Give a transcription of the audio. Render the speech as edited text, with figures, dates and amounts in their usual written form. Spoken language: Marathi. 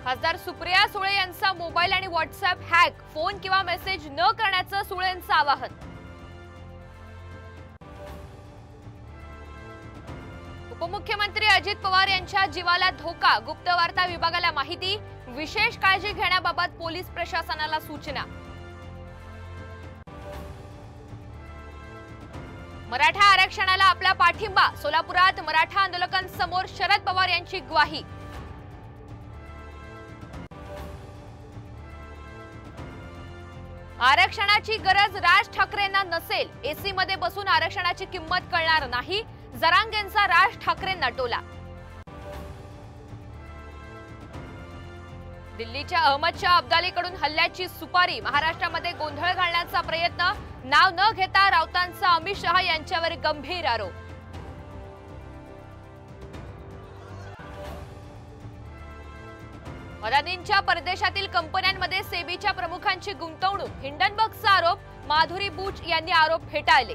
खासदार सुप्रिया सुळे यांचा मोबाईल आणि व्हॉट्सअप हॅक, फोन किंवा मेसेज न करण्याचं सुळेंचं आवाहन। उपमुख्यमंत्री अजित पवार यांच्या जीवाला धोका, गुप्तवार्ता विभागाला माहिती, विशेष काळजी घेण्याबाबत पोलीस प्रशासनाला सूचना। मराठा आरक्षणाला आपला पाठिंबा, सोलापुरात मराठा आंदोलकांसमोर शरद पवार यांची ग्वाही। आरक्षणाची गरज राज ठाकरेंना नसेल, एसी मध्ये बसून आरक्षणाची किंमत कळणार नाही, जरांगेंचा राज ठाकरेंना टोला। दिल्लीच्या अहमद शाह अब्दालीकडून हल्ल्याची सुपारी, महाराष्ट्रामध्ये गोंधळ घालण्याचा प्रयत्न, नाव न घेता राऊतांचा अमित शहा यांच्यावर गंभीर आरोप। अदानींच्या परदेशातील कंपन्यांमध्ये सेबीच्या प्रमुखांची गुंतवणूक, हिंडनबर्गचा आरोप, माधुरी बुच यांनी आरोप फेटाळले।